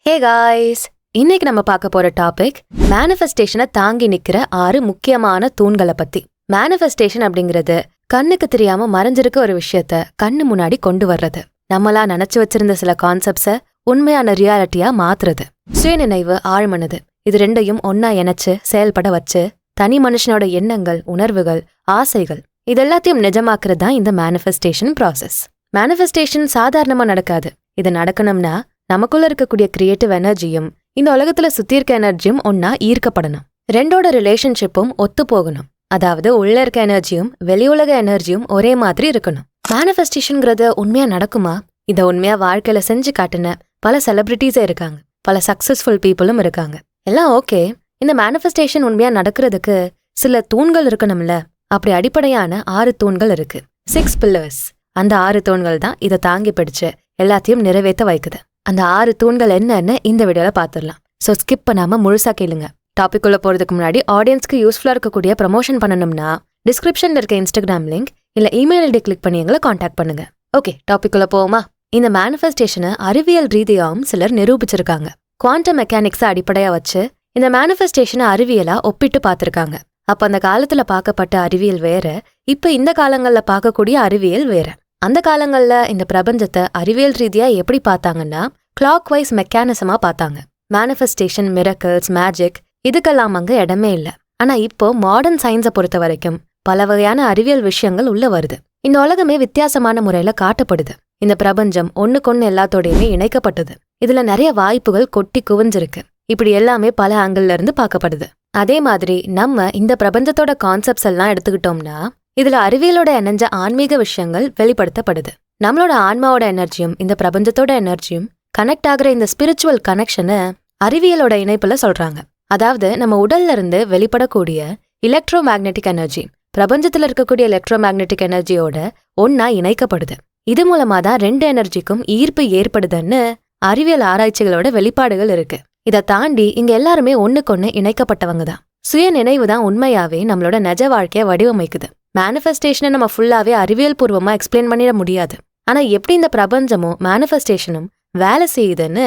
Hey guys, இன்னைக்கு நம்ம பார்க்க போற டாபிக் மேனிஃபெஸ்டேஷனை தாங்கி நிக்கிற 6 முக்கியமான தூண்களை பத்தி. மேனிஃபெஸ்டேஷன் அப்படிங்கிறது கண்ணுக்கு தெரியாம மறைஞ்சிருக்க ஒரு விஷயத்த கண்ணு முன்னாடி கொண்டு வர்றது. நம்மளா நினைச்சு வச்சிருந்த சில கான்செப்ட்ஸ உண்மையான ரியாலிட்டியா மாத்துறது. சுயநினைவு, ஆழ்மனது, இது ரெண்டையும் ஒன்னா இணைச்சு செயல்பட வச்சு தனி மனுஷனோட எண்ணங்கள், உணர்வுகள், ஆசைகள் இதெல்லாத்தையும் நிஜமாக்குறது தான் இந்த மேனிஃபெஸ்டேஷன் ப்ராசஸ். மேனிஃபெஸ்டேஷன் சாதாரணமா நடக்காது. இது நடக்கணும்னா நமக்குள்ள இருக்கக்கூடிய கிரியேட்டிவ் எனர்ஜியும் இந்த உலகத்துல சுத்தி இருக்க எனர்ஜியும் ஒன்னா ஈர்க்கப்படணும். ரெண்டோட ரிலேஷன்ஷிப்பும் ஒத்து போகணும். அதாவது உள்ள இருக்க எனர்ஜியும் வெளி உலக எனர்ஜியும் ஒரே மாதிரி இருக்கணும். மேனிஃபெஸ்டேஷன்ங்கிறது உண்மையா நடக்குமா? இதை உண்மையா வாழ்க்கையில செஞ்சு காட்டுன பல செலிபிரிட்டிஸே இருக்காங்க, பல சக்சஸ்ஃபுல் பீப்புளும் இருக்காங்க. எல்லாம் ஓகே. இந்த மேனிஃபெஸ்டேஷன் உண்மையா நடக்கிறதுக்கு சில தூண்கள் இருக்கணும்ல. அப்படி அடிப்படையான 6 தூண்கள் இருக்கு. 6 பில்லர்ஸ். அந்த 6 தூண்கள் தான் இதை தாங்கி பிடிச்சு எல்லாத்தையும் நிறைவேற்ற வைக்குது. அந்த 6 தூண்கள் என்னன்னு இந்த வீடியோல பாத்துடலாம். சோ ஸ்கிப் பண்ணாம முழுசா கேளுங்க. டாபிக் உள்ள போறதுக்கு முன்னாடி ஆடியன்ஸ்க்கு யூஸ்ஃபுல்லா இருக்கக்கூடிய ப்ரமோஷன் பண்ணணும்னா டிஸ்கிரிப்ஷன்ல இருக்க இன்ஸ்டாகிராம் லிங்க் இல்ல இமெயில் ஐடி கிளிக் பண்ணி எங்களை காண்டாக்ட் பண்ணுங்க. ஓகே, டாபிக் உள்ள போவோமா? இந்த மேனிஃபெஸ்டேஷனை அறிவியல் ரீதியாகவும் சிலர் நிரூபிச்சிருக்காங்க. குவாண்டம் மெக்கானிக்ஸை அடிப்படையா வச்சு இந்த மேனிஃபெஸ்டேஷனை அறிவியலா ஒப்பிட்டு பார்த்திருக்காங்க. அப்ப அந்த காலத்துல பார்க்கப்பட்ட அறிவியல் வேற, இப்ப இந்த காலங்கள்ல பார்க்கக்கூடிய அறிவியல் வேற. அந்த காலங்கள்ல இந்த பிரபஞ்சத்தை அறிவியல் ரீதியா எப்படி பார்த்தாங்கன்னா கிளாக் வைஸ் மெக்கானிசமா பார்த்தாங்க. மேனிஃபெஸ்டேஷன், மிரக்கிள்ஸ், மேஜிக் இதுக்கெல்லாம் அங்க இடமே இல்லை. ஆனா இப்போ மாடர்ன் சயின்ஸை பொறுத்த வரைக்கும் பல வகையான அறிவியல் விஷயங்கள் உள்ள வருது. இந்த உலகமே வித்தியாசமான முறையில காட்டப்படுது. இந்த பிரபஞ்சம் ஒண்ணுக்கொன்னு எல்லாத்தோடையுமே இணைக்கப்பட்டது. இதுல நிறைய வாய்ப்புகள் கொட்டி குவிஞ்சிருக்கு. இப்படி எல்லாமே பல ஆங்கிள் இருந்து பார்க்கப்படுது. அதே மாதிரி நம்ம இந்த பிரபஞ்சத்தோட கான்செப்ட்ஸ் எல்லாம் எடுத்துக்கிட்டோம்னா இதுல அறிவியலோட இணைஞ்ச ஆன்மீக விஷயங்கள் வெளிப்படுத்தப்படுது. நம்மளோட ஆன்மாவோட எனர்ஜியும் இந்த பிரபஞ்சத்தோட எனர்ஜியும் கனெக்ட் ஆகுற இந்த ஸ்பிரிச்சுவல் கனெக்ஷனை அறிவியலோட இணைப்புல சொல்றாங்க. அதாவது நம்ம உடல்ல இருந்து வெளிப்படக்கூடிய எலக்ட்ரோ மேக்னெட்டிக் எனர்ஜி பிரபஞ்சத்துல இருக்கக்கூடிய எலக்ட்ரோ மேக்னெட்டிக் எனர்ஜியோட ஒன்னா இணைக்கப்படுது. இது மூலமா தான் 2 எனர்ஜிக்கும் ஈர்ப்பு ஏற்படுதுன்னு அறிவியல் ஆராய்ச்சிகளோட வெளிப்பாடுகள் இருக்கு. இதை தாண்டி இங்க எல்லாருமே ஒண்ணுக்கொன்னு இணைக்கப்பட்டவங்க தான். சுய நினைவு தான் உண்மையாவே நம்மளோட நிஜ வாழ்க்கைய வடிவமைக்குது. மேனிஃபெஸ்டேஷனை நம்ம ஃபுல்லாவே அறிவியல் பூர்வமா எக்ஸ்பிளைன் பண்ணிட முடியாது. ஆனா எப்படி இந்த பிரபஞ்சமும் மேனிஃபெஸ்டேஷனும் வேலை செய்யுதுன்னு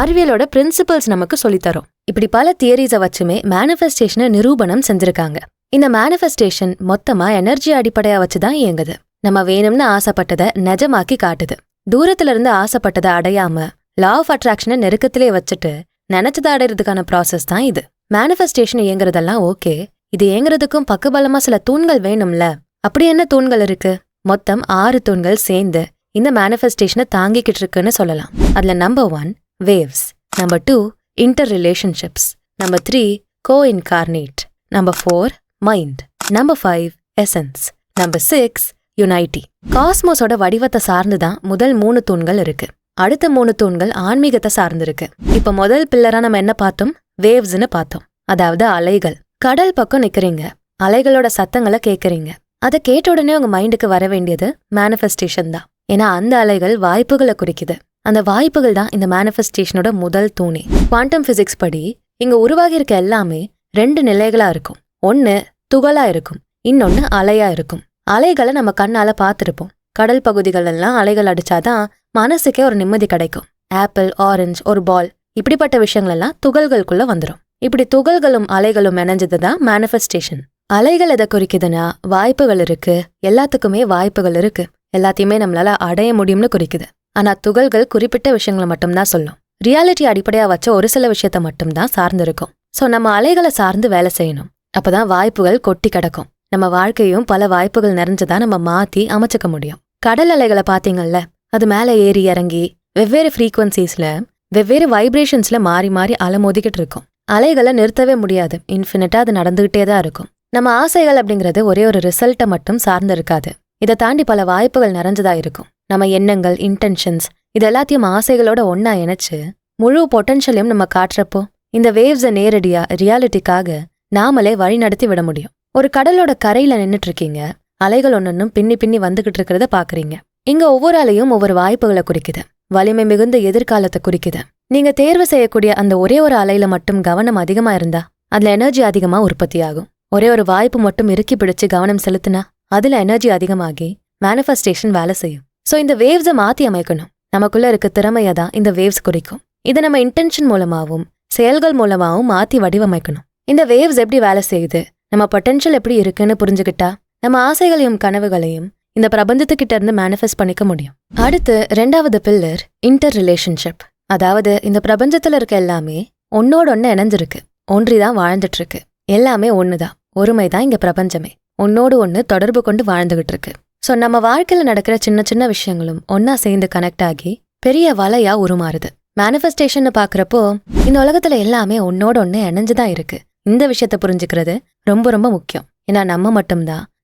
அறிவியலோட பிரின்சிபல்ஸ் நமக்கு சொல்லித்தரும். இப்படி பல தியரிஸை வச்சுமே மேனிஃபெஸ்டேஷனை நிரூபணம் செஞ்சிருக்காங்க. இந்த மேனிஃபெஸ்டேஷன் மொத்தமா எனர்ஜி அடிப்படையா வச்சுதான் இயங்குது. நம்ம வேணும்னு ஆசைப்பட்டதை நிஜமாக்கி காட்டுது. தூரத்துல இருந்து ஆசைப்பட்டதை அடையாம லா ஆஃப் அட்ராக்ஷனை நெருக்கத்திலே வச்சுட்டு நினைச்சதை அடைறதுக்கான ப்ராசஸ் தான் இது. மேனிஃபெஸ்டேஷன் இயங்குறதெல்லாம் ஓகே, இது இயங்குறதுக்கும் பக்கபலமா சில தூண்கள் வேணும்ல. அப்படி என்ன தூண்கள் இருக்கு? மொத்தம் 6 தூண்கள் சேர்ந்து இந்த மேனிஃபெஸ்டேஷனை தாங்கிக்கிட்டு இருக்குன்னு சொல்லலாம். அதுல number 1 waves, number 2 inter relationships, number 3 co incarnate, number 4 mind, number 5 essence, number 6 unity. காஸ்மோஸோட வடிவத்தை சார்ந்துதான் முதல் 3 தூண்கள் இருக்கு. அடுத்த 3 தூண்கள் ஆன்மீகத்தை சார்ந்திருக்கு. இப்ப முதல் பில்லரா நம்ம என்ன பார்த்தோம்? வேவ்ஸ்னு பார்த்தோம். அதாவது அலைகள். கடல் பக்கம் நிக்கிறீங்க, அலைகளோட சத்தங்களை கேட்கறீங்க. அதை கேட்ட உடனே உங்க மைண்டுக்கு வர வேண்டியது மேனிஃபெஸ்டேஷன் தான். ஏன்னா அந்த அலைகள் வாய்ப்புகளை குறிக்குது. அந்த வாய்ப்புகள் தான் இந்த மேனிஃபெஸ்டேஷனோட முதல் தூணே. குவாண்டம் பிசிக்ஸ் படி இங்க உருவாகி இருக்க எல்லாமே 2 நிலைகளா இருக்கும். ஒன்னு துகளா இருக்கும், இன்னொன்னு அலையா இருக்கும். அலைகளை நம்ம கண்ணால பார்த்திருப்போம். கடல் பகுதிகள் எல்லாம் அலைகள் அடிச்சாதான் மனசுக்கே ஒரு நிம்மதி கிடைக்கும். ஆப்பிள், ஆரஞ்சு, ஒரு பால் இப்படிப்பட்ட விஷயங்கள் எல்லாம் துகள்களுக்குள்ள வந்துடும். இப்படி துகள்களும் அலைகளும் இணைஞ்சதுதான் மேனிஃபெஸ்டேஷன். அலைகள் எதை குறிக்குதுன்னா வாய்ப்புகள் இருக்கு, எல்லாத்துக்குமே வாய்ப்புகள் இருக்கு, எல்லாத்தையுமே நம்மளால அடைய முடியும்னு குறிக்குது. ஆனா துகள்கள் குறிப்பிட்ட விஷயங்களை மட்டும்தான் சொல்லும். ரியாலிட்டி அடிப்படையா வச்ச ஒரு சில விஷயத்த மட்டும்தான் சார்ந்திருக்கும். சோ நம்ம அலைகளை சார்ந்து வேலை செய்யணும். அப்பதான் வாய்ப்புகள் கொட்டி கிடக்கும். நம்ம வாழ்க்கையும் பல வாய்ப்புகள் நிறைஞ்சதா நம்ம மாத்தி அமைச்சுக்க முடியும். கடல் அலைகளை பாத்தீங்கல்ல, அது மேல ஏறி இறங்கி வெவ்வேறு ஃப்ரீக்வன்சிஸ்ல வெவ்வேறு வைப்ரேஷன்ஸ்ல மாறி மாறி அலமோதிக்கிட்டு இருக்கும். அலைகளை நிறுத்தவே முடியாது. இன்ஃபினிட்டா அது நடந்துகிட்டே தான் இருக்கும். நம்ம ஆசைகள் அப்படிங்கிறது ஒரே ஒரு ரிசல்ட்டை மட்டும் சார்ந்து இருக்காது. இதை தாண்டி பல வாய்ப்புகள் நிறைஞ்சதா இருக்கும். நம்ம எண்ணங்கள், இன்டென்ஷன்ஸ் இது எல்லாத்தையும் ஆசைகளோட ஒன்னா இணைச்சு முழு பொட்டன்ஷியலையும் நம்ம காட்டுறப்போ இந்த வேவ்ஸை நேரடியா ரியாலிட்டிக்காக நாமளே வழி நடத்தி விட முடியும். ஒரு கடலோட கரையில நின்னுட்டு இருக்கீங்க, அலைகள் ஒன்னொன்னும் பின்னி பின்னி வந்துகிட்டு இருக்கிறத பாக்குறீங்க. இங்க ஒவ்வொரு அலையும் ஒவ்வொரு வாய்ப்புகளை குறிக்குது, வலிமை மிகுந்த எதிர்காலத்தை குறிக்குது. நீங்க தேர்வு செய்யக்கூடிய அந்த ஒரே ஒரு அலையில மட்டும் கவனம் அதிகமா இருந்தா அதுல எனர்ஜி அதிகமா உற்பத்தி ஆகும். ஒரே ஒரு வாய்ப்பு மட்டும் இறுக்கி பிடிச்சு கவனம் செலுத்தினா அதுல எனர்ஜி அதிகமாகி மேனிஃபெஸ்டேஷன் வேலை செய்யும். சோ இந்த வேவ்ஸை மாத்தி அமைக்கணும். நமக்குள்ள இருக்க திறமையை தான் இந்த வேவ்ஸ் குறிக்கும். இதை நம்ம இன்டென்ஷன் மூலமாவும் செயல்கள் மூலமாவும் மாத்தி வடிவமைக்கணும். இந்த வேவ்ஸ் எப்படி வேலை செய்யுது, நம்ம பொட்டென்ஷியல் எப்படி இருக்குன்னு புரிஞ்சுக்கிட்டா நம்ம ஆசைகளையும் கனவுகளையும் இந்த பிரபஞ்சத்துக்கிட்ட இருந்து மேனிஃபெஸ்ட் பண்ணிக்க முடியும். அடுத்து 2வது பில்லர் இன்டர் ரிலேஷன்ஷிப். அதாவது இந்த பிரபஞ்சத்துல இருக்க எல்லாமே ஒன்னோட ஒன்னு இணைஞ்சிருக்கு, ஒன்றிதான் வாழ்ந்துட்டு இருக்கு. எல்லாமே ஒண்ணுதான், ஒருமைதான் இங்க பிரபஞ்சமே. ஒன்னோடு ஒண்ணு தொடர்பு கொண்டு வாழ்ந்துகிட்டு இருக்கு. சோ நம்ம வாழ்க்கையில நடக்கிற சின்ன சின்ன விஷயங்களும் ஒன்னா சேர்ந்து கனெக்ட் ஆகி பெரிய வலையா உருமாறுது. மேனிஃபெஸ்டேஷன் பாக்குறப்போ இந்த உலகத்துல எல்லாமே ஒன்னோட ஒண்ணு இணைஞ்சுதான் இருக்கு. இந்த விஷயத்த புரிஞ்சுக்கிறது ரொம்ப ரொம்ப முக்கியம். ஏன்னா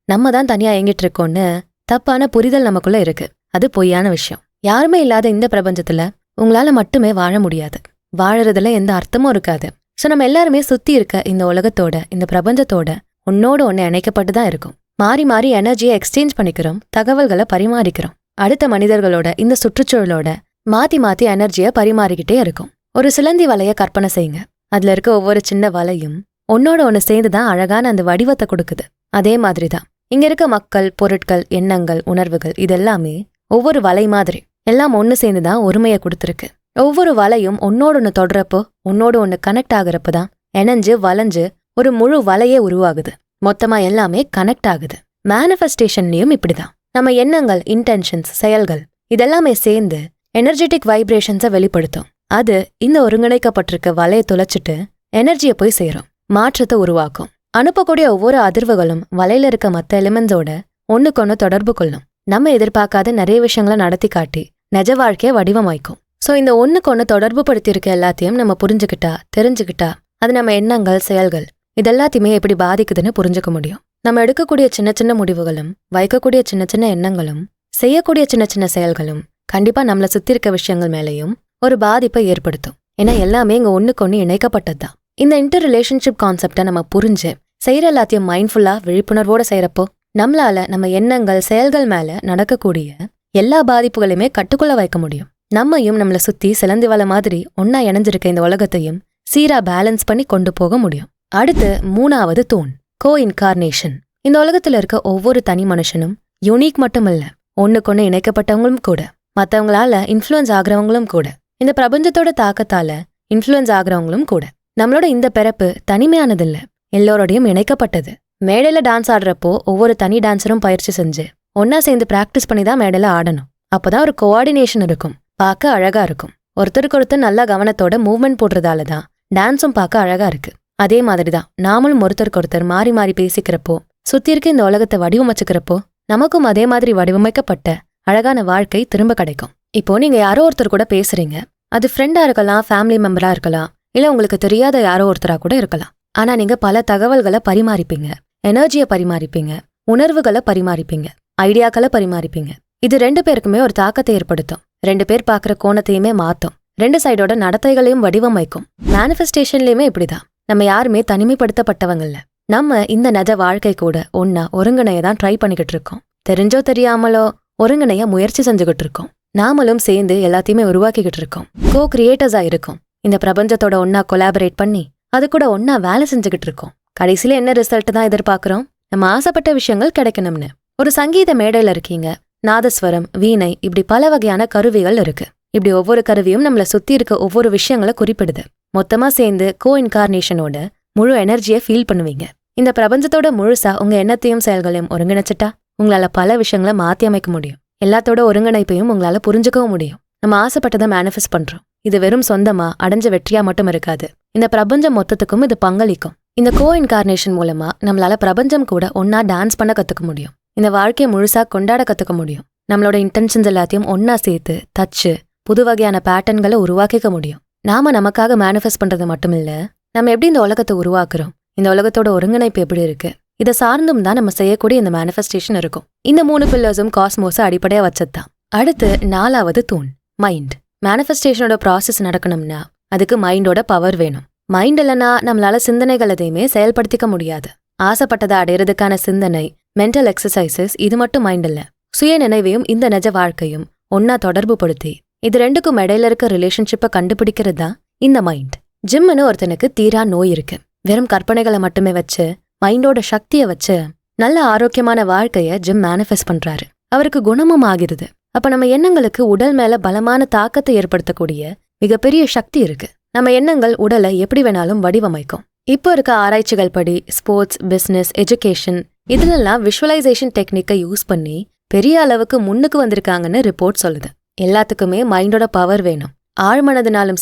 நம்ம தான் தனியா இயங்கிட்டு இருக்கோம்னு தப்பான புரிதல் நமக்குள்ள இருக்கு. அது பொய்யான விஷயம். யாருமே இல்லாத இந்த பிரபஞ்சத்துல உங்களால மட்டுமே வாழ முடியாது. வாழறதுல எந்த அர்த்தமும் இருக்காது. சோ நம்ம எல்லாருமே சுத்தி இருக்க இந்த உலகத்தோட இந்த பிரபஞ்சத்தோட ஒன்னோட ஒன்னு இணைக்கப்பட்டுதான் இருக்கும். மாறி மாறி எனர்ஜியை எக்ஸ்சேஞ்ச் பண்ணிக்கிறோம், தகவல்களை பரிமாறிக்கிறோம். அடுத்த மனிதர்களோட இந்த சுற்றுச்சூழலோட மாத்தி மாத்தி எனர்ஜியை பரிமாறிக்கிட்டே இருக்கும். ஒரு சிலந்தி வலைய கற்பனை செய்யுங்க. அதுல இருக்க ஒவ்வொரு சின்ன வலையும் ஒன்னோட ஒன்னு சேர்ந்துதான் அழகான அந்த வடிவத்தை கொடுக்குது. அதே மாதிரிதான் இங்க இருக்க மக்கள், பொருட்கள், எண்ணங்கள், உணர்வுகள் இதெல்லாமே ஒவ்வொரு வலை மாதிரி எல்லாம் ஒன்னு சேர்ந்துதான் ஒருமையை கொடுத்துருக்கு. ஒவ்வொரு வலையும் ஒன்னோட ஒன்னு தொடரப்போ, ஒன்னோட ஒன்னு கனெக்ட் ஆகுறப்பதான் இணைஞ்சு வளைஞ்சு ஒரு முழு வலையே உருவாகுது. மொத்தமா எல்லாமே கனெக்ட் ஆகுது. மேனிஃபெஸ்டேஷன்லயும் இப்படிதான். நம்ம எண்ணங்கள், இன்டென்ஷன்ஸ், செயல்கள் இதெல்லாமே சேர்ந்து எனர்ஜெட்டிக் வைப்ரேஷன்ஸை வெளிப்படுத்தும். அது இந்த ஒருங்கிணைக்கப்பட்டிருக்க வலையை துளைச்சிட்டு எனர்ஜியை போய் சேரும், மாற்றத்தை உருவாக்கும். அனுப்பக்கூடிய ஒவ்வொரு அதிர்வுகளும் வலையில இருக்க மற்ற எலிமெண்ட்ஸோட ஒண்ணுக்கொன்னு தொடர்பு கொள்ளும். நம்ம எதிர்பார்க்காத நிறைய விஷயங்களை நடத்தி காட்டி நிஜ வாழ்க்கைய வடிவமைக்கும். சோ இந்த ஒண்ணுக்கொன்னு தொடர்பு படுத்தி இருக்க எல்லாத்தையும் நம்ம புரிஞ்சுக்கிட்டா, தெரிஞ்சுக்கிட்டா அது நம்ம எண்ணங்கள், செயல்கள் இதெல்லாத்தையுமே எப்படி பாதிக்குதுன்னு புரிஞ்சுக்க முடியும். நம்ம எடுக்கக்கூடிய சின்ன சின்ன முடிவுகளும், வைக்கக்கூடிய சின்ன சின்ன எண்ணங்களும், செய்யக்கூடிய சின்ன சின்ன செயல்களும் கண்டிப்பா நம்மள சுத்தி இருக்க விஷயங்கள் மேலேயும் ஒரு பாதிப்பை ஏற்படுத்தும். ஏன்னா எல்லாமே இங்க ஒண்ணுக்கொன்னு இணைக்கப்பட்டதுதான். இந்த இன்டர் ரிலேஷன்ஷிப் கான்செப்டை நம்ம புரிஞ்சு செய்யற எல்லாத்தையும் மைண்ட்ஃபுல்லா விழிப்புணர்வோட செய்யறப்போ நம்மளால நம்ம எண்ணங்கள், செயல்கள் மேல நடக்கக்கூடிய எல்லா பாதிப்புகளையுமே கட்டுக்குள்ள வைக்க முடியும். நம்மையும் நம்மளை சுத்தி சிலந்தி வலை மாதிரி ஒன்னா இணைஞ்சிருக்க இந்த உலகத்தையும் சீரா பேலன்ஸ் பண்ணி கொண்டு போக முடியும். அடுத்து 3வது தூண், கோ இன்கார்னேஷன். இந்த உலகத்துல இருக்க ஒவ்வொரு தனி மனுஷனும் யூனிக் மட்டுமல்ல, ஒண்ணுக்கொன்னு இணைக்கப்பட்டவங்களும் கூட, மத்தவங்களால இன்ஃப்ளூயன்ஸ் ஆகுறவங்களும் கூட, இந்த பிரபஞ்சத்தோட தாக்கத்தால இன்ஃப்ளூயன்ஸ் ஆகுறவங்களும் கூட. நம்மளோட இந்த பிறப்பு தனிமையானதில்ல, எல்லோரோடையும் இணைக்கப்பட்டது. மேடையில டான்ஸ் ஆடுறப்போ ஒவ்வொரு தனி டான்ஸரும் பயிற்சி செஞ்சு ஒன்னா சேர்ந்து பிராக்டிஸ் பண்ணி தான் மேடையில ஆடணும். அப்பதான் ஒரு கோஆர்டினேஷன் இருக்கும், பார்க்க அழகா இருக்கும். ஒருத்தருக்கு ஒருத்தர் நல்லா கவனத்தோட மூவ்மெண்ட் போடுறதால தான் டான்ஸும் பார்க்க அழகா இருக்கு. அதே மாதிரிதான் நாமளும் ஒருத்தருக்கு ஒருத்தர் மாறி மாறி பேசிக்கிறப்போ, சுத்தி இருக்க இந்த உலகத்தை வடிவமைச்சுக்கிறப்போ நமக்கும் அதே மாதிரி வடிவமைக்கப்பட்ட அழகான வாழ்க்கை திரும்ப கிடைக்கும். இப்போ நீங்க யாரோ ஒருத்தர் கூட பேசுறீங்க. அது ஃப்ரெண்டா இருக்கலாம், ஃபேமிலி மெம்பரா இருக்கலாம், இல்ல உங்களுக்கு தெரியாத யாரோ ஒருத்தரா கூட இருக்கலாம். ஆனா நீங்க பல தகவல்களை பரிமாறிப்பீங்க, எனர்ஜியை பரிமாறிப்பீங்க, உணர்வுகளை பரிமாறிப்பீங்க, ஐடியாக்களை பரிமாறிப்பீங்க. இது 2 பேருக்குமே ஒரு தாக்கத்தை ஏற்படுத்தும். 2 பேர் பாக்குற கோணத்தையுமே மாத்தும். 2 சைடோட நடத்தைகளையும் வடிவமைக்கும். மேனிஃபெஸ்டேஷன்லயுமே இப்படிதான். நம்ம யாருமே தனிமைப்படுத்தப்பட்டவங்கல்ல. நம்ம இந்த நிஜ வாழ்க்கை கூட ஒன்னா ஒருங்கிணைய தான் ட்ரை பண்ணிக்கிட்டு இருக்கோம். தெரிஞ்சோ தெரியாமலோ ஒருங்கிணைய முயற்சி செஞ்சுக்கிட்டு இருக்கோம். நாமளும் சேர்ந்து எல்லாத்தையுமே உருவாக்கிக்கிட்டு இருக்கோம். கோ கிரியேட்டர்ஸா இருக்கும். இந்த பிரபஞ்சத்தோட ஒன்னா கொலாபரேட் பண்ணி அது கூட ஒன்னா வேலை செஞ்சுக்கிட்டு இருக்கோம். கடைசியில என்ன ரிசல்ட் தான் எதிர்பார்க்கிறோம்? நம்ம ஆசைப்பட்ட விஷயங்கள் கிடைக்கணும்னு. ஒரு சங்கீத மேடையில இருக்கீங்க. நாதஸ்வரம், வீணை, இப்படி பல வகையான கருவிகள் இருக்கு. இப்படி ஒவ்வொரு கருவியும் நம்மள சுத்தி இருக்க ஒவ்வொரு விஷயங்களை குறிப்பிடுது. மொத்தமா சேர்ந்து கோ இன்கார்னேஷனோட முழு எனர்ஜியை ஃபீல் பண்ணுவீங்க. இந்த பிரபஞ்சத்தோட முழுசா உங்க எண்ணத்தையும் செயல்களையும் ஒருங்கிணைச்சிட்டா உங்களால பல விஷயங்களை மாத்தி அமைக்க முடியும். எல்லாத்தோட ஒருங்கிணைப்பையும் உங்களால புரிஞ்சுக்கவும் முடியும். நம்ம ஆசைப்பட்டதை மேனிஃபெஸ்ட் பண்றோம். இது வெறும் சொந்தமா அடைஞ்ச வெற்றியா மட்டும் இருக்காது. இந்த பிரபஞ்சம் மொத்தத்துக்கும் இது பங்களிக்கும். இந்த கோ இன்கார்னேஷன் மூலமா நம்மளால பிரபஞ்சம் கூட ஒன்னா டான்ஸ் பண்ண கத்துக்க முடியும். இந்த வாழ்க்கையை முழுசா கொண்டாட கத்துக்க முடியும். நம்மளோட இன்டென்ஷன்ஸ் எல்லாத்தையும் ஒன்னா சேர்த்து தச்சு புது வகையான பேட்டர்ன்களை உருவாக்கிக்க முடியும். நாம நமக்காக மேனிஃபெஸ்ட் பண்றது மட்டும் இல்ல, நம்ம எப்படி இந்த உலகத்தை உருவாக்குறோம், இந்த உலகத்தோட ஒருங்கிணைப்பு எப்படி இருக்கு, இதை சார்ந்தும் தான் நம்ம செய்யக்கூடிய இந்த மேனிஃபெஸ்டேஷன் இருக்கும். இந்த 3 பில்லர்ஸும் காஸ்மோஸை அடிப்படையா வச்சதுதான். அடுத்து 4வது தூண், மைண்ட். மேனிஃபெஸ்டேஷனோட ப்ராசஸ் நடக்கணும்னா அதுக்கு மைண்டோட பவர் வேணும். மைண்ட் இல்லைன்னா நம்மளால சிந்தனைகள் எதையுமே செயல்படுத்திக்க முடியாது. ஆசைப்பட்டதை அடையிறதுக்கான சிந்தனை, மென்டல் எக்ஸசைசஸ் இது மட்டும் மைண்ட் இல்ல, சுய நினைவையும் இந்த நிஜ வாழ்க்கையும் ஒன்னா தொடர்பு படுத்தி இது 2க்கும் இடையில இருக்க ரிலேஷன்ஷிப்பை கண்டுபிடிக்கிறது தான் இந்த மைண்ட். ஜிம்னு ஒருத்தனுக்கு தீரா நோய் இருக்கு. வெறும் கற்பனைகளை மட்டுமே வச்சு, மைண்டோட சக்தியை வச்சு நல்ல ஆரோக்கியமான வாழ்க்கைய ஜிம் மேனிஃபெஸ்ட் பண்றாரு. அவருக்கு குணமும் ஆகிறது. அப்ப நம்ம எண்ணங்களுக்கு உடல் மேல பலமான தாக்கத்தை ஏற்படுத்தக்கூடிய மிகப்பெரிய சக்தி இருக்கு. நம்ம எண்ணங்கள் உடலை எப்படி வேணாலும் வடிவமைக்கும். இப்போ இருக்க ஆராய்ச்சிகள் படி ஸ்போர்ட்ஸ், பிசினஸ், எஜுகேஷன் இதுலெல்லாம் விஷுவலைசேஷன் டெக்னிக்கை யூஸ் பண்ணி பெரிய அளவுக்கு முன்னுக்கு வந்திருக்காங்கன்னு ரிப்போர்ட் சொல்லுது. எல்லாத்துக்குமே மைண்டோட பவர் வேணும். ஆழ்மனதுனாலும்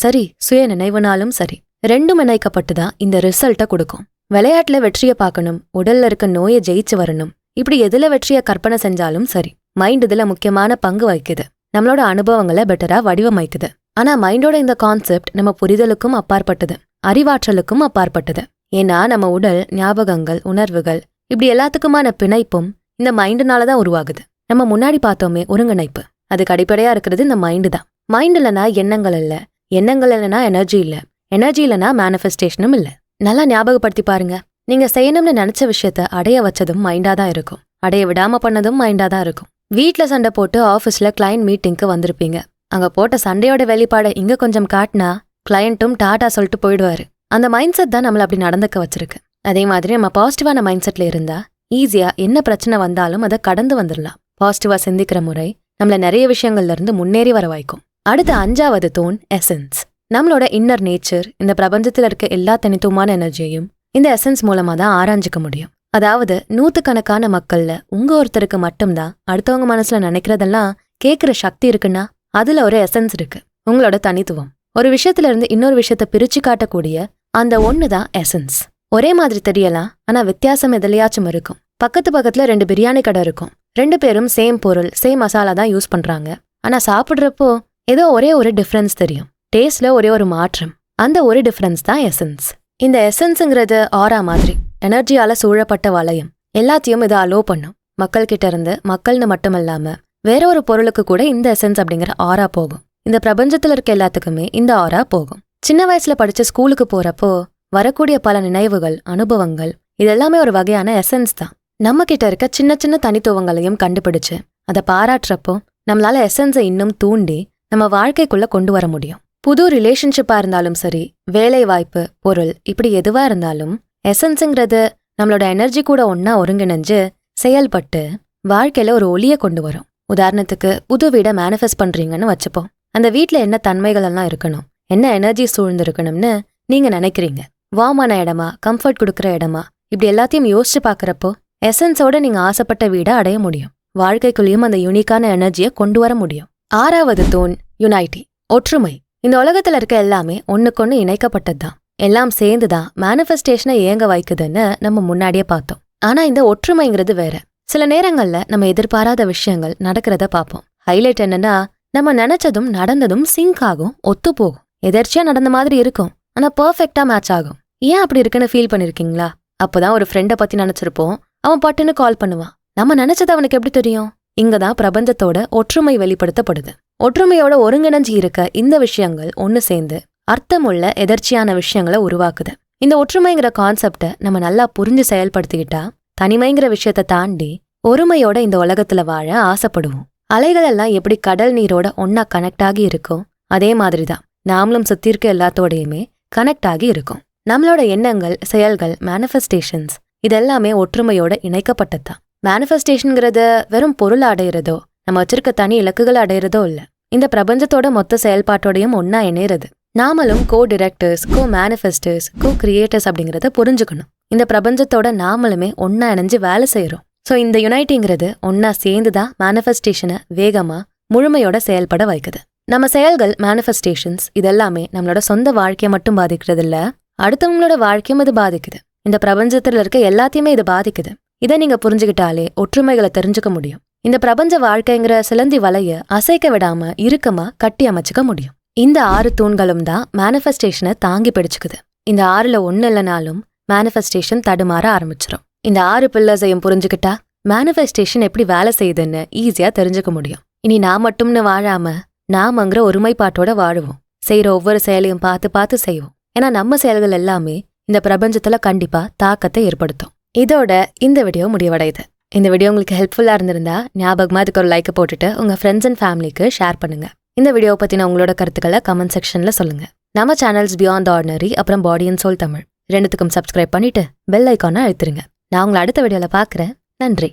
சரி, சுய நினைவுனாலும் சரி, ரெண்டும் இணைக்கப்பட்டுதான் இந்த ரிசல்ட்டை கொடுக்கும். விளையாட்டுல வெற்றியை பார்க்கணும், உடல்ல இருக்க நோயை ஜெயிச்சு வரணும், இப்படி எதுல வெற்றியை கற்பனை செஞ்சாலும் சரி, மைண்ட் இதுல முக்கியமான பங்கு வகிக்குது. நம்மளோட அனுபவங்களை பெட்டரா வடிவமைக்குது. ஆனா மைண்டோட இந்த கான்செப்ட் நம்ம புரிதலுக்கும் அப்பாற்பட்டது, அறிவாற்றலுக்கும் அப்பாற்பட்டது. ஏன்னா நம்ம உடல், ஞாபகங்கள், உணர்வுகள் இப்படி எல்லாத்துக்குமான பிணைப்பும் இந்த மைண்டுனாலதான் உருவாகுது. நம்ம முன்னாடி பார்த்தோமே ஒருங்கிணைப்பு, அதுக்கு அடிப்படையா இருக்கிறது இந்த மைண்டு தான். மைண்ட் இல்லைனா எண்ணங்கள் இல்ல, எண்ணங்கள் இல்லைனா எனர்ஜி இல்ல, எனர்ஜி இல்லைனா மேனிஃபெஸ்டேஷனும் இல்ல. நல்லா ஞாபகப்படுத்தி பாருங்க. நீங்க செய்யணும்னு நினைச்ச விஷயத்த அடைய வச்சதும் மைண்டா தான் இருக்கும், அடைய விடாம பண்ணதும் மைண்டா தான் இருக்கும். வீட்ல சண்டை போட்டு ஆஃபீஸ்ல கிளையண்ட் மீட்டிங்க்கு வந்திருப்பீங்க. அங்க போட்ட சண்டையோட வெளிப்பாடை இங்க கொஞ்சம் காட்டினா கிளையண்ட்டும் டாட்டா சொல்லிட்டு போயிடுவாரு. அந்த மைண்ட் செட் தான் நம்மள அப்படி நடந்துக்க வச்சிருக்கு. அதே மாதிரி நம்ம பாசிட்டிவான மைண்ட் செட்ல இருந்தா ஈஸியா என்ன பிரச்சனை வந்தாலும் அதை கடந்து வந்துடலாம். பாசிட்டிவா சிந்திக்கிற முறை நம்மள நிறைய விஷயங்கள்ல இருந்து முன்னேறி வர வைக்கும். அடுத்த 5வது தூண் எசன்ஸ். நம்மளோட இன்னர் நேச்சர், இந்த பிரபஞ்சத்துல இருக்க எல்லா தனித்துவமான எனர்ஜியையும் இந்த எசன்ஸ் மூலமா தான் ஆராய்ஞ்சிக்க முடியும். அதாவது 100கணக்கான மக்கள்ல உங்க ஒருத்தருக்கு மட்டும்தான் அடுத்தவங்க மனசுல நினைக்கிறதெல்லாம் கேட்கிற சக்தி இருக்குன்னா அதுல ஒரு எசன்ஸ் இருக்கு, உங்களோட தனித்துவம். ஒரு விஷயத்துல இருந்து இன்னொரு விஷயத்த பிரிச்சு காட்டக்கூடிய அந்த ஒண்ணுதான் எசன்ஸ். ஒரே மாதிரி தெரியலாம், ஆனா வித்தியாசம் எதுலயாச்சும் இருக்கும். பக்கத்து பக்கத்துல 2 பிரியாணி கடை இருக்கும். 2 பேரும் சேம் பொருள், சேம் மசாலா தான் யூஸ் பண்றாங்க. ஆனா சாப்பிடுறப்போ ஏதோ ஒரே ஒரு டிஃபரன்ஸ் தெரியும். டேஸ்ட்ல ஒரே ஒரு மாற்றம். அந்த ஒரு டிஃபரன்ஸ் தான் எசன்ஸ். இந்த எசன்ஸுங்கிறது ஆரா மாதிரி, எனர்ஜியால சூழப்பட்ட வளையம். எல்லாத்தையும் இதை அலோ பண்ணும். மக்கள் கிட்ட இருந்து மக்கள்னு மட்டும் இல்லாம வேற ஒரு பொருளுக்கு கூட இந்த எசன்ஸ் அப்படிங்கிற ஆரா போகும். இந்த பிரபஞ்சத்துல இருக்க எல்லாத்துக்குமே இந்த ஆரா போகும். சின்ன வயசுல படிச்ச ஸ்கூலுக்கு போறப்போ வரக்கூடிய பல நினைவுகள், அனுபவங்கள் இதெல்லாமே ஒரு வகையான எசன்ஸ் தான். நம்ம கிட்ட இருக்க சின்ன சின்ன தனித்துவங்களையும் கண்டுபிடிச்சு அதை பாராட்டுறப்போ நம்மளால எசன்ஸை இன்னும் தூண்டி நம்ம வாழ்க்கைக்குள்ள கொண்டு வர முடியும். புது ரிலேஷன்ஷிப்பா இருந்தாலும் சரி, வேலை வாய்ப்பு, பொருள் இப்படி எதுவா இருந்தாலும் எசன்ஸுங்கிறது நம்மளோட எனர்ஜி கூட ஒன்னா ஒருங்கிணைஞ்சு செயல்பட்டு வாழ்க்கையில ஒரு ஒளிய கொண்டு வரும். உதாரணத்துக்கு புது வீடை மேனிஃபெஸ்ட் பண்றீங்கன்னு வச்சுப்போம். அந்த வீட்ல என்ன தன்மைகள் எல்லாம் இருக்கணும், என்ன எனர்ஜி சூழ்ந்து இருக்கணும்னு நீங்க நினைக்கிறீங்க. வார்மான இடமா, கம்ஃபர்ட் கொடுக்குற இடமா, இப்படி எல்லாத்தையும் யோசிச்சு பாக்குறப்போ எசன்ஸோட நீங்க ஆசைப்பட்ட வீடை அடைய முடியும். வாழ்க்கைக்குள்ளேயும் அந்த யூனிக்கான எனர்ஜியை கொண்டு வர முடியும். 6வது தூண் யுனைட்டி, ஒற்றுமை. இந்த உலகத்துல இருக்க எல்லாமே ஒண்ணுக்கொன்னு இணைக்கப்பட்டதுதான். எல்லாம் சேர்ந்துதான் மேனிஃபெஸ்டேஷனை இயங்க வைக்குதுன்னு நம்ம முன்னாடியே பார்த்தோம். ஆனா இந்த ஒற்றுமைங்கிறது வேற. சில நேரங்கள்ல நம்ம எதிர்பாராத விஷயங்கள் நடக்கிறத பார்ப்போம். ஹைலைட் என்னன்னா, நம்ம நினைச்சதும் நடந்ததும் சிங்க் ஆகும், ஒத்து போகும். எதர்ச்சியா நடந்த மாதிரி இருக்கும், ஆனா பெர்ஃபெக்டா மேட்ச் ஆகும். ஏன் அப்படி இருக்குன்னு ஃபீல் பண்ணிருக்கீங்களா? அப்பதான் ஒரு ஃப்ரெண்டை பத்தி நினைச்சிருப்போம், அவன் பட்டுன்னு கால் பண்ணுவான். நம்ம நினைச்சது அவனுக்கு எப்படி தெரியும்? இங்கதான் பிரபஞ்சத்தோட ஒற்றுமை வெளிப்படுத்தப்படுது. ஒற்றுமையோட ஒருங்கிணைஞ்சி இருக்க இந்த விஷயங்கள் ஒன்னு சேர்ந்து அர்த்தமுள்ள எதர்ச்சியான விஷயங்களை உருவாக்குது. இந்த ஒற்றுமைங்கிற கான்செப்டை நம்ம நல்லா புரிஞ்சு செயல்படுத்திக்கிட்டா தனிமைங்கிற விஷயத்த தாண்டி ஒருமையோட இந்த உலகத்துல வாழ ஆசைப்படுவோம். அலைகள் எல்லாம் எப்படி கடல் நீரோட ஒன்னா கனெக்ட் ஆகி இருக்கும், அதே மாதிரிதான் நாமளும் சுத்தி இருக்க எல்லாத்தோடையுமே கனெக்ட் ஆகி இருக்கும். நம்மளோட எண்ணங்கள், செயல்கள், மேனிஃபெஸ்டேஷன்ஸ் இதெல்லாமே ஒற்றுமையோட இணைக்கப்பட்டதுதான். மேனிஃபெஸ்டேஷன்ங்கிறது வெறும் பொருள் அடையிறதோ, நம்ம வச்சிருக்க தனி இலக்குகளை அடையிறதோ இல்ல, இந்த பிரபஞ்சத்தோட மொத்த செயல்பாட்டோடையும் ஒன்னா இணையிறது. நாமளும் கோ டிரெக்டர்ஸ், கோ மேனிஃபெஸ்டர்ஸ், கோ கிரியேட்டர்ஸ் அப்படிங்கிறத புரிஞ்சுக்கணும். இந்த பிரபஞ்சத்தோட நாமளுமே ஒன்னா இணைஞ்சு வேலை செய்யறோம். ஸோ இந்த யுனைட்டிங்கிறது ஒன்னா சேர்ந்துதான் மேனிஃபெஸ்டேஷனை வேகமா முழுமையோட செயல்பட வைக்குது. நம்ம செயல்கள், மேனிஃபெஸ்டேஷன்ஸ் இதெல்லாமே நம்மளோட சொந்த வாழ்க்கையை மட்டும் பாதிக்கிறது இல்ல, அடுத்தவங்களோட வாழ்க்கையும் இது பாதிக்குது. இந்த பிரபஞ்சத்துல இருக்க எல்லாத்தையுமே இது பாதிக்குது. இதை நீங்க புரிஞ்சுக்கிட்டாலே ஒற்றுமைகளை தெரிஞ்சுக்க முடியும். இந்த பிரபஞ்ச வாழ்க்கைங்கிற சிலந்தி வலைய அசைக்க விடாம இறுக்கமா கட்டி அமைச்சுக்க முடியும். இந்த 6 தூண்களும் தான் மேனிஃபெஸ்டேஷனை தாங்கி பிடிச்சுக்குது. இந்த 6ல ஒன்னு இல்லைனாலும் மேனிஃபெஸ்டேஷன் தடுமாற ஆரம்பிச்சிடும். இந்த 6 பில்லர்ஸையும் புரிஞ்சுக்கிட்டா மேனிஃபெஸ்டேஷன் எப்படி வேலை செய்யுதுன்னு ஈஸியா தெரிஞ்சுக்க முடியும். இனி நான் மட்டும்னு வாழாம நாமங்கிற ஒருமைப்பாட்டோட வாழுவோம். செய்யற ஒவ்வொரு செயலையும் பார்த்து பார்த்து செய்வோம். ஏன்னா நம்ம செயல்கள் எல்லாமே இந்த பிரபஞ்சத்துல கண்டிப்பா தாக்கத்தை ஏற்படுத்தும். இதோட இந்த வீடியோ முடிவடையுது. இந்த வீடியோ உங்களுக்கு ஹெல்ப்ஃபுல்லா இருந்திருந்தா ஞாபகமா அதுக்கு ஒரு லைக் போட்டுட்டு உங்க ஃப்ரெண்ட்ஸ் அண்ட் ஃபேமிலிக்கு ஷேர் பண்ணுங்க. இந்த வீடியோ பத்தின உங்களோட கருத்துக்களை கமெண்ட் செக்ஷன்ல சொல்லுங்க. நம்ம சேனல்ஸ் பியாண்ட் ஆர்டினரி அப்புறம் பாடி அண்ட் சோல் தமிழ் ரெண்டுத்துக்கும் சப்ஸ்கிரைப் பண்ணிட்டு பெல் ஐக்கானை அழுத்துருங்க. நான் உங்களை அடுத்த வீடியோல பாக்குறேன். நன்றி.